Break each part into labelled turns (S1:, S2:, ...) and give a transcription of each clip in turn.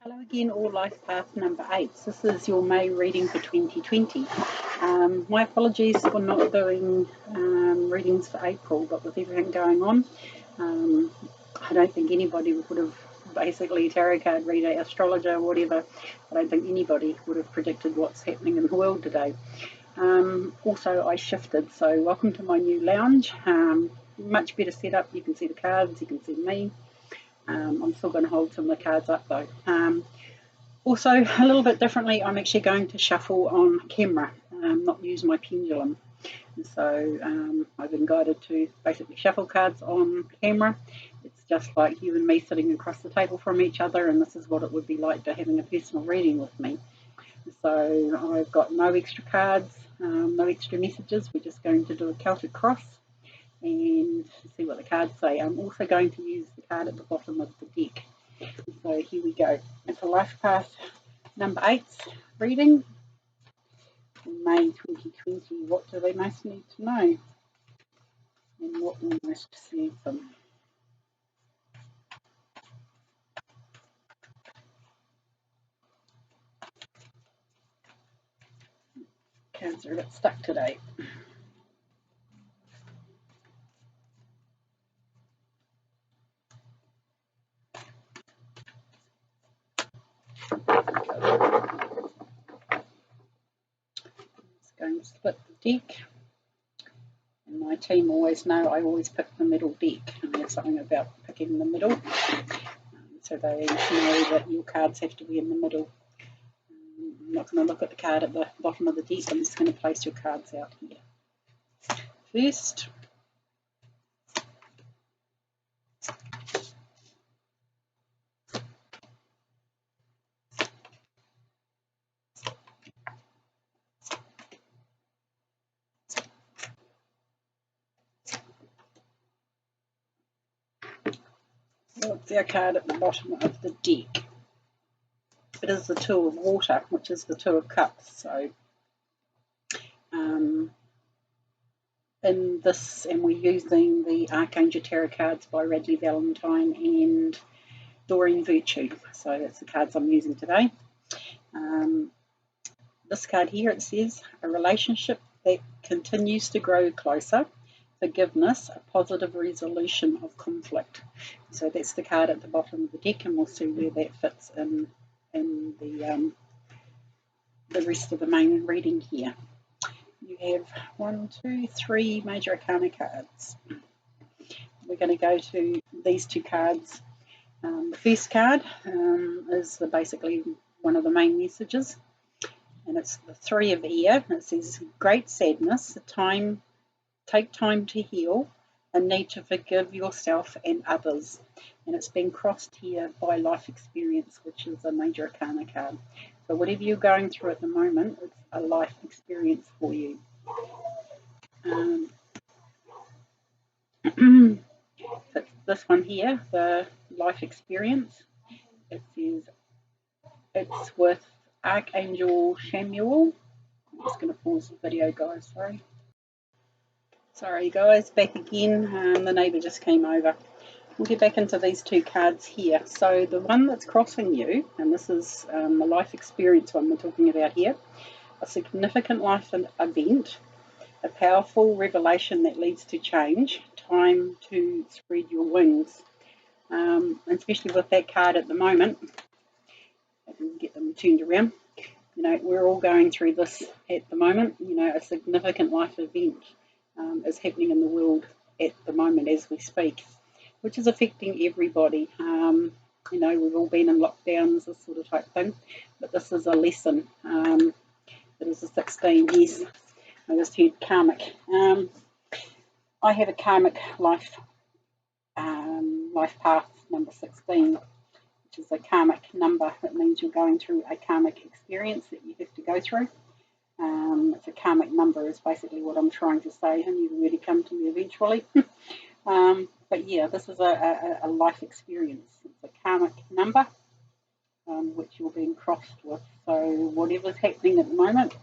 S1: Hello again, all life path number 8. This is your May reading for 2020. My apologies for not doing readings for April, but with everything going on, I don't think anybody would have, basically tarot card reader, astrologer, whatever, I don't think anybody would have predicted what's happening in the world today. Also, I shifted, so welcome to my new lounge. Much better setup. You can see the cards, you can see me. I'm still going to hold some of the cards up though. Also, a little bit differently, I'm actually going to shuffle on camera, not use my pendulum. So I've been guided to basically shuffle cards on camera. It's just like you and me sitting across the table from each other, and this is what it would be like to having a personal reading with me. So I've got no extra cards, no extra messages. We're just going to do a Celtic cross and see what the cards say. I'm also going to use the card at the bottom of the deck. So here we go. It's a life path number 8 reading in May 2020. What do they most need to know? And what will most serve them? Cards are a bit stuck today. Going to split the deck, and my team always know I always pick the middle deck, and there's something about picking the middle, so they know that your cards have to be in the middle. I'm not going to look at the card at the bottom of the deck. I'm just going to place your cards out here first. Look, their card at the bottom of the deck. It is the Two of Water, which is the Two of Cups. So in this, and we're using the Archangel Tarot cards by Radley Valentine and Doreen Virtue. So that's the cards I'm using today. This card here, it says, a relationship that continues to grow closer, forgiveness, a positive resolution of conflict. So that's the card at the bottom of the deck, and we'll see where that fits in the rest of the main reading here. You have 1, 2, 3 major arcana cards. We're going to go to these two cards. The first card is basically one of the main messages, and it's the Three of Air. It says, great sadness, take time to heal, a need to forgive yourself and others. And it's been crossed here by life experience, which is a major arcana card. So whatever you're going through at the moment, it's a life experience for you. This one here, the life experience, it says it's with Archangel Samuel. I'm just going to pause the video, guys. Sorry guys, back again. The neighbour just came over. We'll get back into these two cards here. So the one that's crossing you, and this is the life experience one we're talking about here, a significant life event, a powerful revelation that leads to change, time to spread your wings. Especially with that card at the moment, I can get them turned around. You know, we're all going through this at the moment. You know, a significant life event is happening in the world at the moment as we speak, which is affecting everybody. You know, we've all been in lockdowns, this sort of type thing, but this is a lesson. It is a 16, yes. I just heard karmic. I have a karmic life path number 16, which is a karmic number. It means you're going through a karmic experience that you have to go through. It's a karmic number is basically what I'm trying to say, and you've already come to me eventually. But yeah, this is a life experience. It's a karmic number, which you're being crossed with. So whatever's happening at the moment,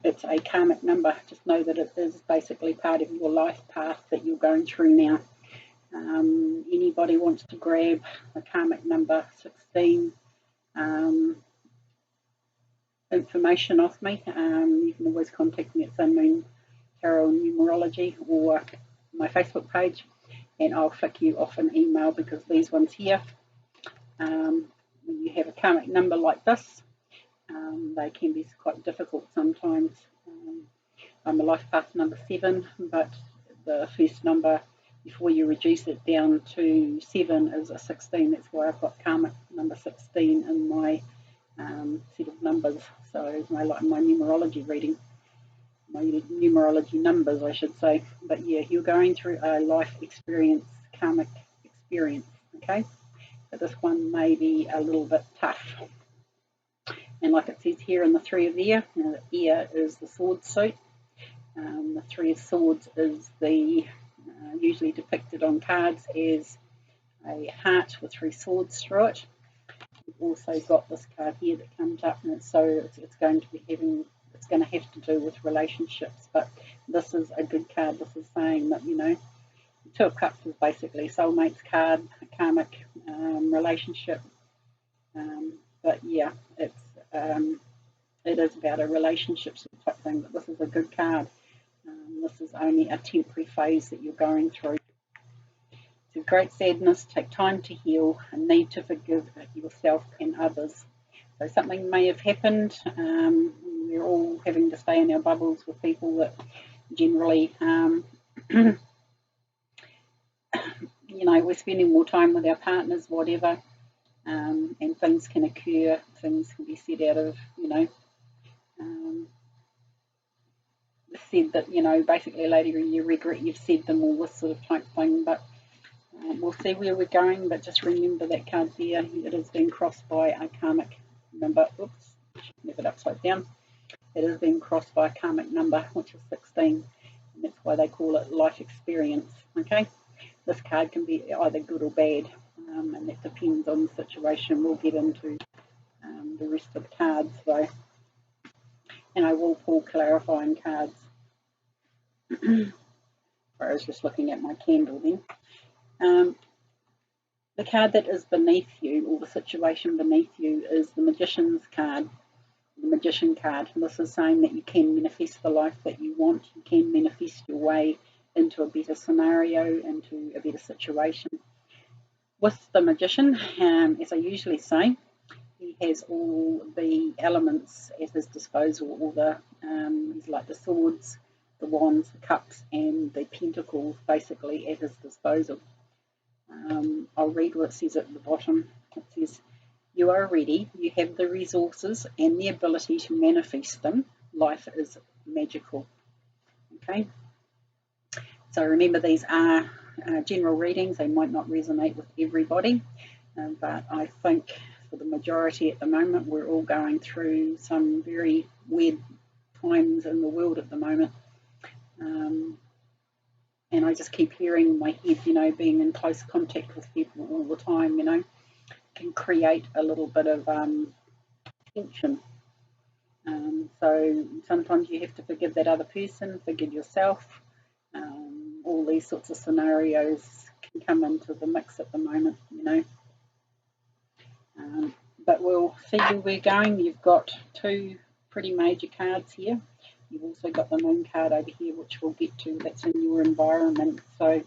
S1: it's a karmic number. Just know that it is basically part of your life path that you're going through now. Anybody wants to grab the karmic number 16 information off me, you can always contact me at Sun Moon Tarot Numerology or my Facebook page, and I'll flick you off an email, because these ones here, when you have a karmic number like this, they can be quite difficult sometimes. I'm a life path number 7, but the first number before you reduce it down to 7 is a 16. That's why I've got karmic number 16 in my set of numbers. So my numerology reading, my numerology numbers, I should say. But yeah, you're going through a life experience, karmic experience, okay? But this one may be a little bit tough. And like it says here in the 3 of the air, the air is the sword suit. The 3 of swords is the usually depicted on cards as a heart with 3 swords through it. We've also got this card here that comes up, and it's going to have to do with relationships. But this is a good card. This is saying that, you know, the 2 of Cups is basically soulmates card, a karmic relationship. But yeah, it is about a relationship type thing. But this is a good card. This is only a temporary phase that you're going through. It's a great sadness, take time to heal, a need to forgive yourself and others. So something may have happened. We're all having to stay in our bubbles with people that generally, you know, we're spending more time with our partners, whatever, and things can occur, things can be said out of, you know, said that, you know, basically later you regret you've said them, all this sort of type thing. But we'll see where we're going. But just remember that card there, it has been crossed by a karmic number. Oops, leave it upside down. It has been crossed by a karmic number, which is 16, and that's why they call it life experience. Okay, this card can be either good or bad, and that depends on the situation. We'll get into the rest of the cards though, and I will pull clarifying cards. I was just looking at my candle then. The card that is beneath you, or the situation beneath you, is the Magician's card, the Magician card. And this is saying that you can manifest the life that you want. You can manifest your way into a better scenario, into a better situation. With the Magician, as I usually say, he has all the elements at his disposal, all the he's like the swords, the wands, the cups, and the pentacles basically at his disposal. I'll read what it says at the bottom. It says, you are ready, you have the resources and the ability to manifest them. Life is magical. Okay, so remember, these are general readings. They might not resonate with everybody, but I think for the majority at the moment, we're all going through some very weird times in the world at the moment. And I just keep hearing in my head, you know, being in close contact with people all the time, you know, can create a little bit of tension. So sometimes you have to forgive that other person, forgive yourself. All these sorts of scenarios can come into the mix at the moment, you know. But we'll see where we're going. You've got 2 pretty major cards here. You've also got the Moon card over here, which we'll get to. That's in your environment. So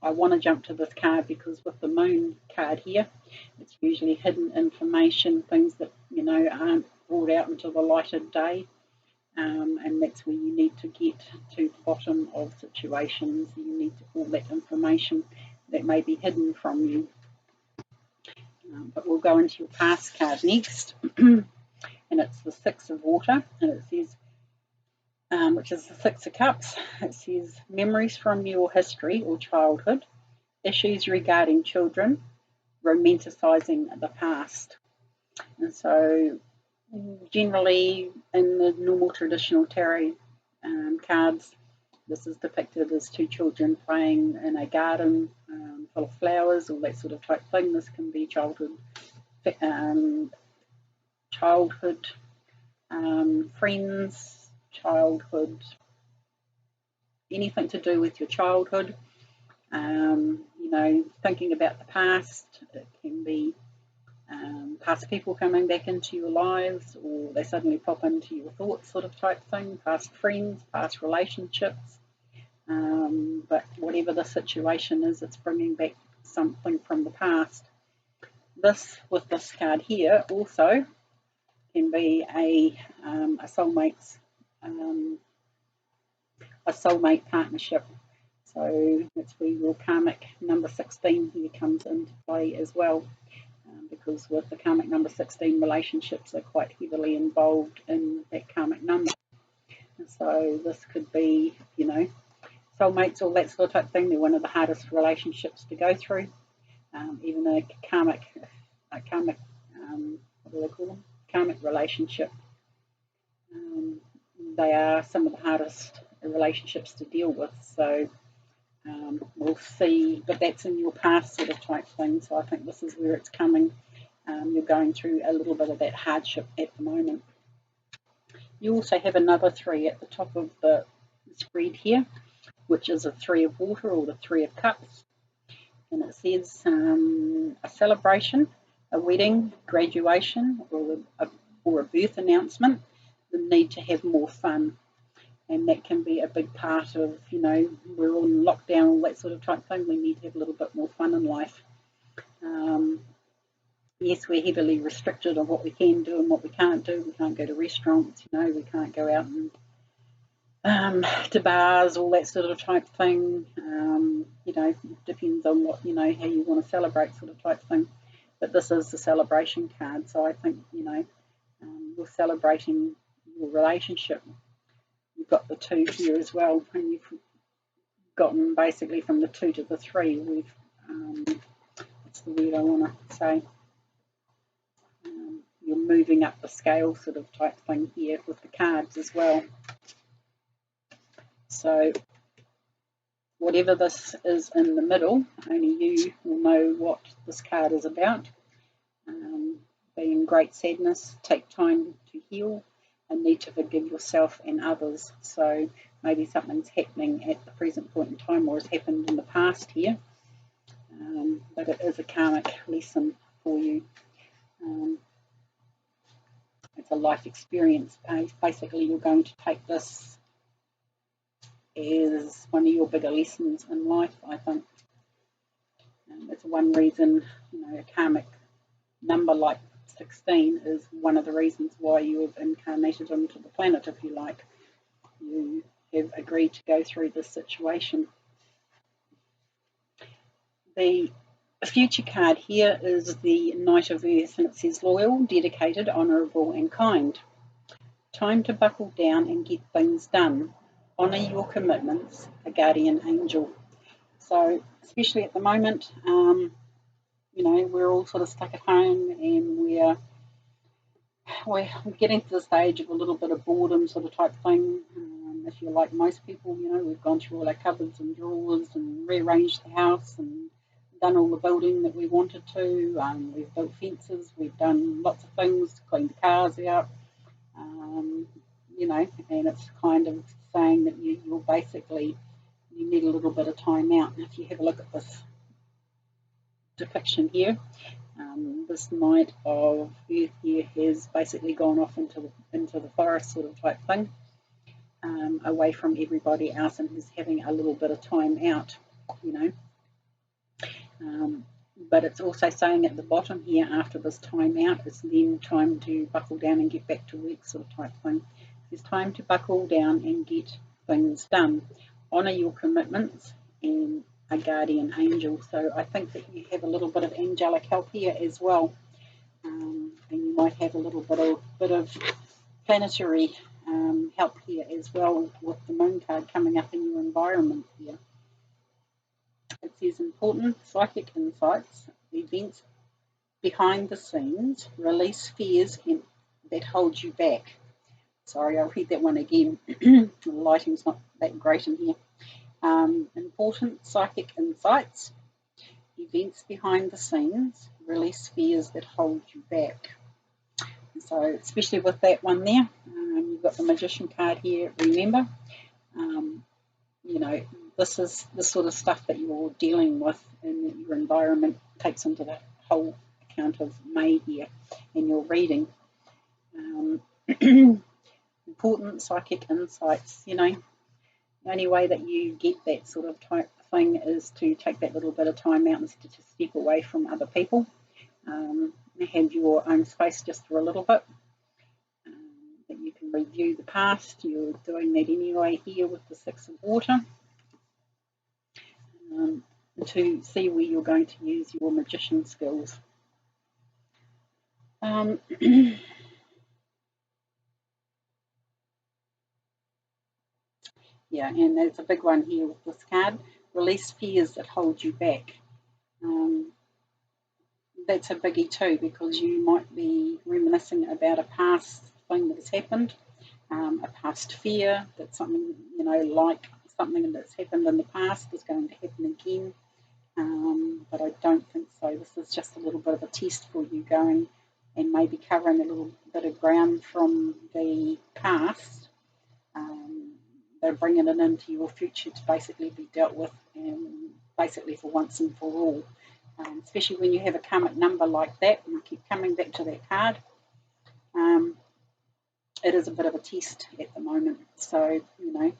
S1: I want to jump to this card because with the Moon card here, it's usually hidden information, things that, you know, aren't brought out into the light of day. And that's where you need to get to the bottom of situations. You need to pull that information that may be hidden from you. But we'll go into your past card next. And it's the 6 of water, and it says, which is the 6 of cups. It says, memories from your history or childhood, issues regarding children, romanticizing the past. And so generally in the normal traditional tarot cards, this is depicted as 2 children playing in a garden full of flowers, all that sort of type thing. This can be childhood friends, childhood anything to do with your childhood, you know, thinking about the past. It can be past people coming back into your lives, or they suddenly pop into your thoughts sort of type thing, past friends, past relationships. But whatever the situation is, it's bringing back something from the past. This, with this card here, also can be a soulmate partnership. So that's where your karmic number 16 here comes into play as well, because with the karmic number 16, relationships are quite heavily involved in that karmic number. So this could be, you know, soulmates, all that sort of type thing. They're one of the hardest relationships to go through. Even a karmic, what do they call them? Karmic relationship. They are some of the hardest relationships to deal with. So we'll see, but that's in your past sort of type thing. So I think this is where it's coming. You're going through a little bit of that hardship at the moment. You also have another 3 at the top of the spread here, which is a 3 of water, or the 3 of cups. And it says a celebration, a wedding, graduation, or a birth announcement, the need to have more fun. And that can be a big part of, you know, we're on lockdown, all that sort of type thing. We need to have a little bit more fun in life. Yes, we're heavily restricted on what we can do and what we can't do. We can't go to restaurants, you know, we can't go out and to bars, all that sort of type thing. You know, depends on what, you know, how you want to celebrate sort of type thing. But this is the celebration card, so I think, you know, you're celebrating your relationship. You've got the 2 here as well, and you've gotten basically from the 2 to the 3. We've what's the word I want to say? You're moving up the scale sort of type thing here with the cards as well. So whatever this is in the middle, only you will know what this card is about. Be in great sadness, take time to heal, and need to forgive yourself and others. So maybe something's happening at the present point in time, or has happened in the past here, but it is a karmic lesson for you. It's a life experience. Basically, you're going to take this as one of your bigger lessons in life, I think. It's one reason, you know, a karmic number like 16 is one of the reasons why you have incarnated onto the planet, if you like. You have agreed to go through this situation. The future card here is the Knight of Earth, and it says loyal, dedicated, honourable and kind. Time to buckle down and get things done. Honour your commitments, a guardian angel. So especially at the moment, you know, we're all sort of stuck at home, and we're getting to the stage of a little bit of boredom sort of type thing. If you're like most people, you know, we've gone through all our cupboards and drawers and rearranged the house and done all the building that we wanted to. We've built fences, we've done lots of things, cleaned the cars out, you know, and it's kind of saying that you're basically, you need a little bit of time out. And if you have a look at this depiction here, this Knight of Earth here has basically gone off into the forest sort of type thing, away from everybody else, and he's having a little bit of time out, you know. But it's also saying at the bottom here, after this time out, it's then time to buckle down and get back to work sort of type thing. It's time to buckle down and get things done. Honour your commitments and a guardian angel. So I think that you have a little bit of angelic help here as well. And you might have a little bit of planetary help here as well, with the moon card coming up in your environment here. It says important psychic insights, events behind the scenes, release fears that hold you back. Sorry, I'll read that one again. The lighting's not that great in here. Important psychic insights, events behind the scenes, release fears that hold you back. So especially with that one there, you've got the Magician card here, remember. you know, this is the sort of stuff that you're dealing with in your environment, takes into the whole account of May here in your reading. Important psychic insights, you know. The only way that you get that sort of type thing is to take that little bit of time out and to step away from other people, have your own space just for a little bit, that you can review the past. You're doing that anyway here with the Six of Water, to see where you're going to use your magician skills. Yeah, and there's a big one here with this card. Release fears that hold you back. That's a biggie too, because you might be reminiscing about a past thing that has happened, a past fear that something, you know, like something that's happened in the past is going to happen again. But I don't think so. This is just a little bit of a test for you, going and maybe covering a little bit of ground from the past. They're bringing it into your future to basically be dealt with, and basically for once and for all. Especially when you have a karmic number like that, and I keep coming back to that card. It is a bit of a test at the moment. So, you know,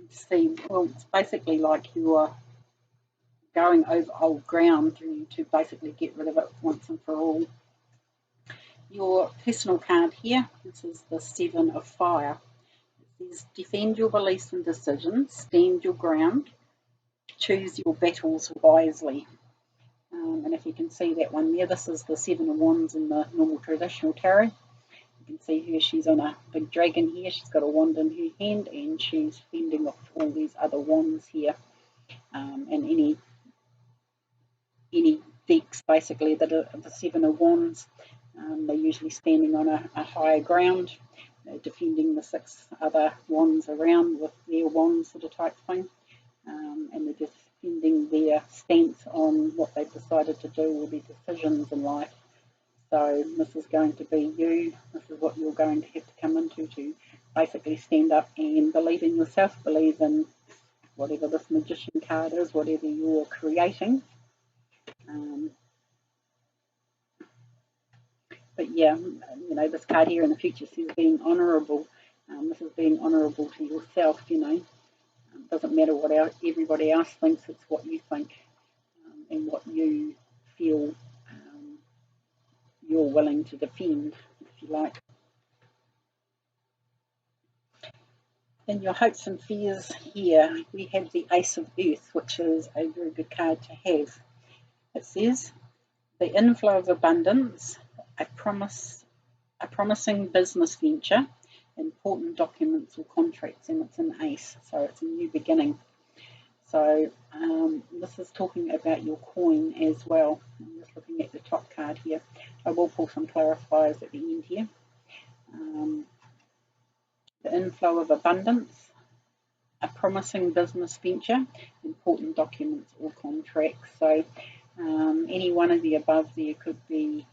S1: see, well, it's basically like you're going over old ground to basically get rid of it once and for all. Your personal card here, this is the Seven of Fire. It says, defend your beliefs and decisions, stand your ground, choose your battles wisely. And if you can see that one there, this is the Seven of Wands in the normal traditional tarot. You can see here she's on a big dragon here. She's got a wand in her hand, and she's fending off all these other wands here. And any decks basically that are the Seven of Wands, they're usually standing on a higher ground, defending the six other wands around with their wands sort of type thing. And they're defending their stance on what they've decided to do or their decisions in life. So this is going to be you. This is what you're going to have to come into, to basically stand up and believe in yourself, believe in whatever this magician card is, whatever you're creating. But yeah, you know, this card here in the future says being honourable. This is being honourable to yourself, you know. It doesn't matter what everybody else thinks, it's what you think, and what you feel you're willing to defend, if you like. In your hopes and fears here, we have the Ace of Earth, which is a very good card to have. It says, the inflow of abundance, a promising business venture, important documents or contracts, and it's an ace, so it's a new beginning. So this is talking about your coin as well. I'm just looking at the top card here. I will pull some clarifiers at the end here. The inflow of abundance, a promising business venture, important documents or contracts. So any one of the above there could be,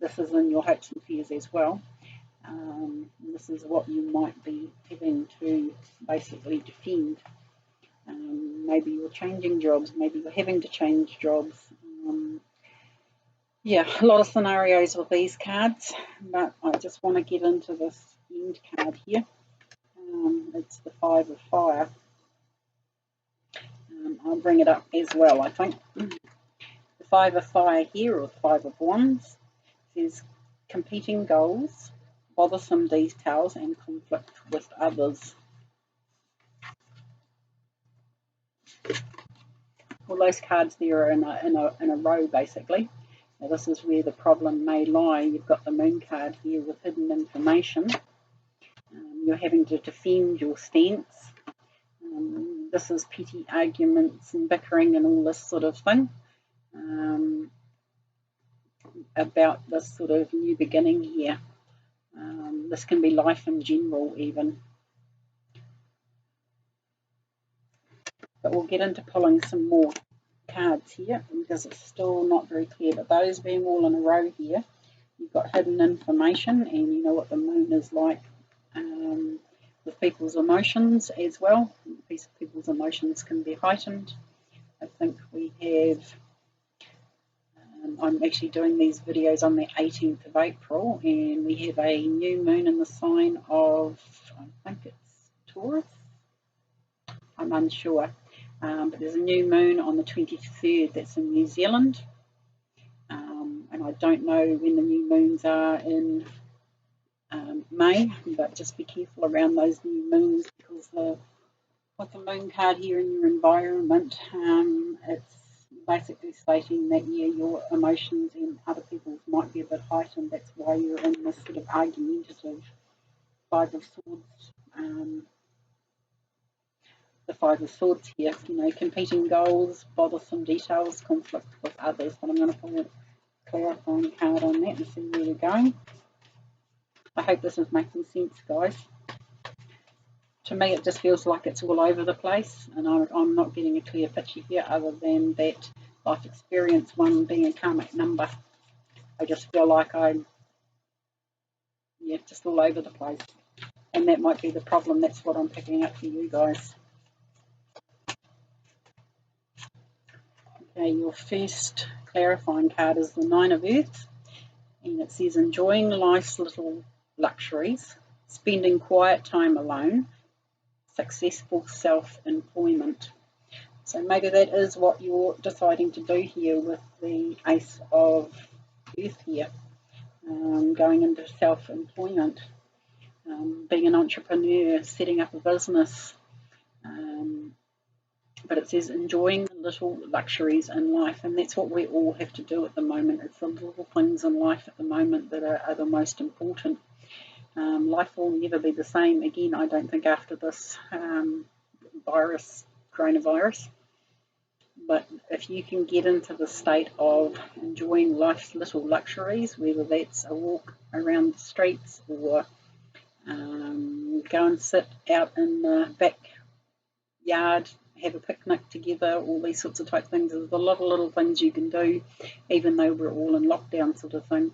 S1: this is in your hopes and fears as well. This is what you might be having to basically defend. Maybe you're changing jobs, maybe you're having to change jobs. Yeah, a lot of scenarios with these cards, but I just want to get into this end card here. It's the Five of Fire. I'll bring it up as well, I think. The Five of Fire here, or the Five of Wands, says competing goals, bothersome details, and conflict with others. All those cards there are in a row, basically. Now this is where the problem may lie. You've got the Moon card here with hidden information. You're having to defend your stance. This is petty arguments and bickering and all this sort of thing about this sort of new beginning here. This can be life in general even. But we'll get into pulling some more cards here because it's still not very clear. But those being all in a row here, you've got hidden information, and you know what the Moon is like. with people's emotions as well. People's emotions can be heightened. I think we have, I'm actually doing these videos on the 18th of April, and we have a new moon in the sign of, I think it's Taurus, I'm unsure, but there's a new moon on the 23rd that's in New Zealand, and I don't know when the new moons are in May, but just be careful around those new moons, because with the moon card here in your environment, it's basically stating that, yeah, your emotions and other people's might be a bit heightened. That's why you're in this sort of argumentative Five of Swords. The Five of Swords here, competing goals, bothersome details, conflict with others. But I'm going to pull a clarifying card on that and see where we're going. I hope this is making sense, guys. To me, it just feels like it's all over the place, and I'm not getting a clear picture here other than that life experience 1 being a karmic number. I just feel like I'm, just all over the place, and that might be the problem. That's what I'm picking up for you guys. Okay, your first clarifying card is the Nine of Earths, and it says enjoying life's little luxuries, spending quiet time alone, successful self-employment. So maybe that is what you're deciding to do here with the Ace of Earth here, going into self-employment, being an entrepreneur, setting up a business. But it says enjoying the little luxuries in life, and that's what we all have to do at the moment. It's the little things in life at the moment that are the most important. Life will never be the same again, I don't think, after this coronavirus. But if you can get into the state of enjoying life's little luxuries, whether that's a walk around the streets or go and sit out in the backyard, have a picnic together, all these sorts of type things. There's a lot of little things you can do, even though we're all in lockdown sort of thing.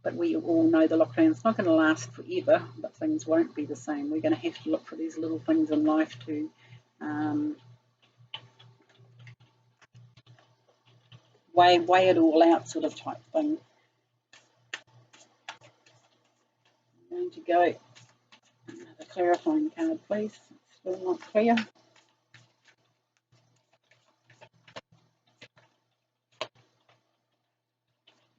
S1: But we all know the lockdown's not going to last forever, but things won't be the same. We're going to have to look for these little things in life to weigh it all out sort of type thing. I'm going to go another clarifying card, please. It's still not clear.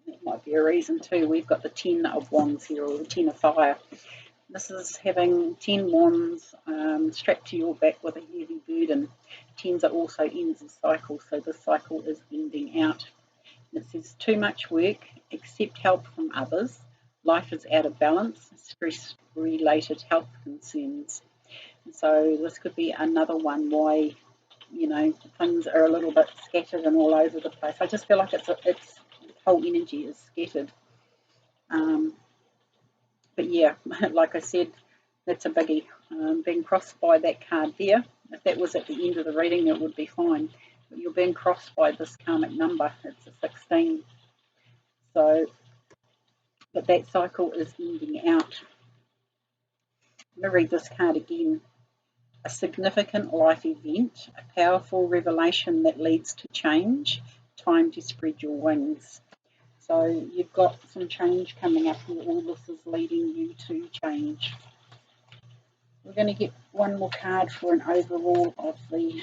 S1: That might be a reason too. We've got the 10 of Wands here, or the 10 of Fire. This is having 10 wands strapped to your back with a heavy burden. 10s are also ends of cycles, so this cycle is ending out. And it says too much work, accept help from others. Life is out of balance, stress-related health concerns. And so this could be another one why, things are a little bit scattered and all over the place. I just feel like its whole energy is scattered. But yeah, like I said, that's a biggie. Being crossed by that card there, if that was at the end of the reading, it would be fine. But you're being crossed by this karmic number. It's a 16. So, but that cycle is ending out. I'm going to read this card again. A significant life event, a powerful revelation that leads to change. Time to spread your wings. So you've got some change coming up here. All this is leading you to change. We're going to get one more card for an overall of the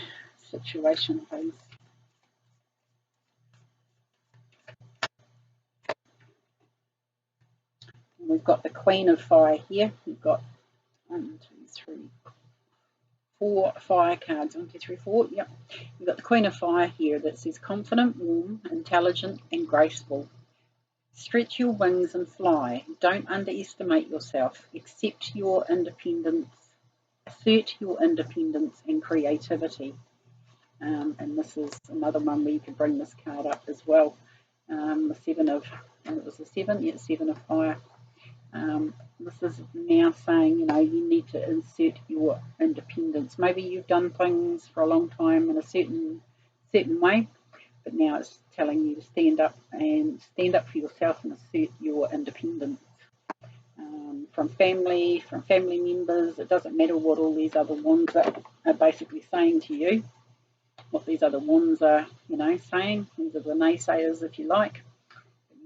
S1: situation, please. We've got the Queen of Fire here. We've got 4 fire cards. 1, 2, 3, 4. Yep. We've got the Queen of Fire here that says confident, warm, intelligent, and graceful. Stretch your wings and fly. Don't underestimate yourself. Accept your independence. Assert your independence and creativity. And this is another one where you could bring this card up as well. The 7 of, and it was the 7, yeah, 7 of Fire. This is now saying, you need to insert your independence. Maybe you've done things for a long time in a certain way, but now it's telling you to stand up for yourself and assert your independence. from family members. It doesn't matter what all these other wands are basically saying to you, what these other wands are, saying. These are the naysayers, if you like.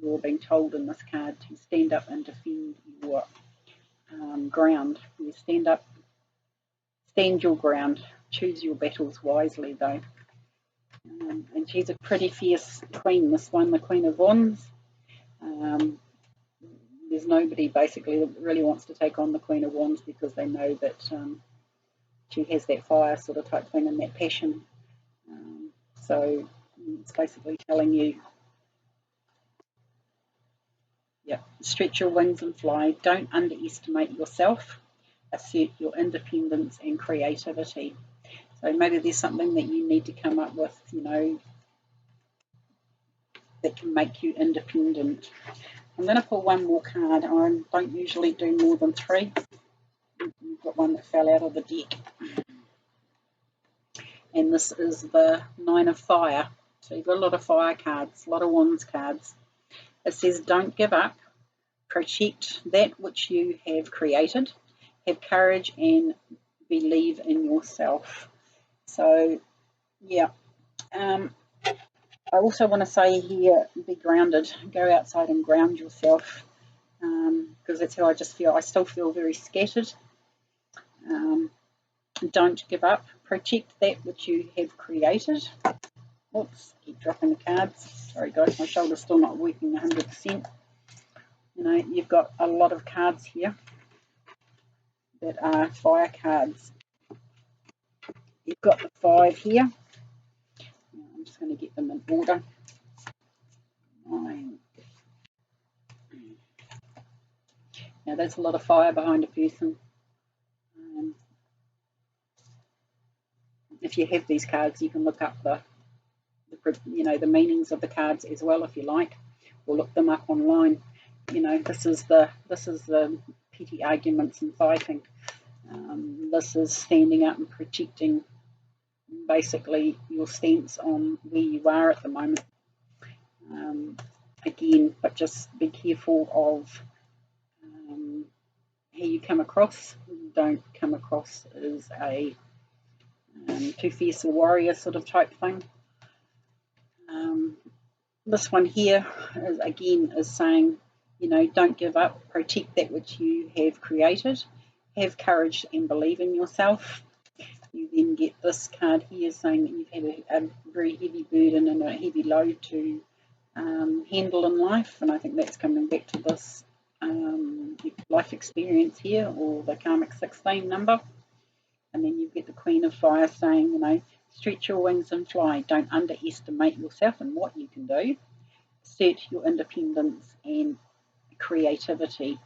S1: You're being told in this card to stand up and defend your ground. You stand your ground. Choose your battles wisely, though. And she's a pretty fierce queen, this one, the Queen of Wands. There's nobody basically that really wants to take on the Queen of Wands because they know that she has that fire sort of type thing and that passion. So it's basically telling you, stretch your wings and fly. Don't underestimate yourself. Assert your independence and creativity. So maybe there's something that you need to come up with, that can make you independent. I'm going to pull one more card. I don't usually do more than 3. We've got one that fell out of the deck. And this is the 9 of Fire. So you've got a lot of fire cards, a lot of wands cards. It says, don't give up. Protect that which you have created. Have courage and believe in yourself. So, yeah. I also want to say here, be grounded. Go outside and ground yourself, because that's how I just feel. I still feel very scattered. Don't give up. Protect that which you have created. Oops, keep dropping the cards. Sorry guys, my shoulder's still not working 100%. You've got a lot of cards here that are fire cards. You've got the 5 here. I'm just going to get them in order. 9. Now there's a lot of fire behind a person. If you have these cards, you can look up the meanings of the cards as well, if you like, or look them up online. This is the petty arguments and fighting. This is standing up and protecting basically your stance on where you are at the moment. Again, but just be careful of how you come across. Don't come across as a too fierce a warrior sort of type thing. This one here is saying, don't give up. Protect that which you have created. Have courage and believe in yourself. You then get this card here saying that you've had a very heavy burden and a heavy load to handle in life, and I think that's coming back to this life experience here, or the karmic 16 number. And then you get the Queen of Fire saying, stretch your wings and fly. Don't underestimate yourself and what you can do. Assert your independence and creativity.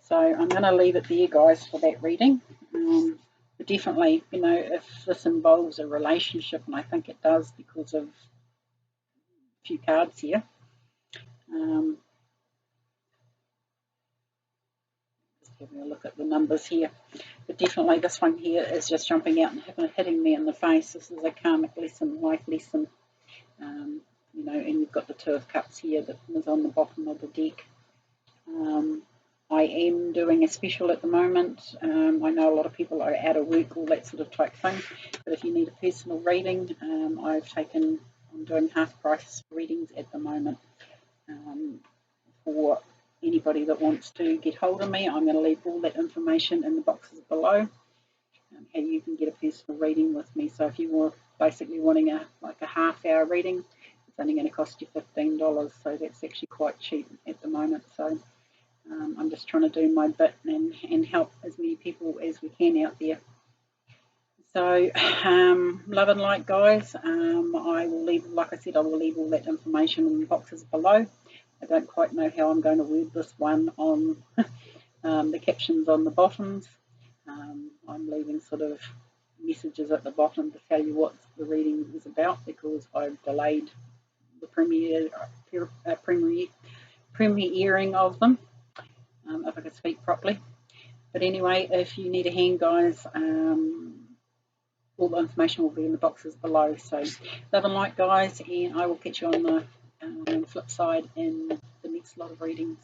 S1: So I'm going to leave it there, guys, for that reading. But definitely, if this involves a relationship, and I think it does because of a few cards here. Just having a look at the numbers here. But definitely this one here is just jumping out and hitting me in the face. This is a karmic lesson, life lesson. And you've got the 2 of Cups here that is on the bottom of the deck. I am doing a special at the moment. I know a lot of people are out of work, all that sort of type thing. But if you need a personal reading, I'm doing half price readings at the moment. For anybody that wants to get hold of me, I'm going to leave all that information in the boxes below. How you can get a personal reading with me. So if you were basically wanting a half-hour reading, it's only going to cost you $15. So that's actually quite cheap at the moment. So I'm just trying to do my bit and help as many people as we can out there. So love and light, guys. I will leave, like I said, I will leave all that information in the boxes below. I don't quite know how I'm going to word this one on the captions on the bottoms. I'm leaving sort of messages at the bottom to tell you what the reading is about, because I've delayed the premiering of them, if I could speak properly. But anyway, if you need a hand, guys, all the information will be in the boxes below. So love and light, guys, and I will catch you on the flip side in the next lot of readings.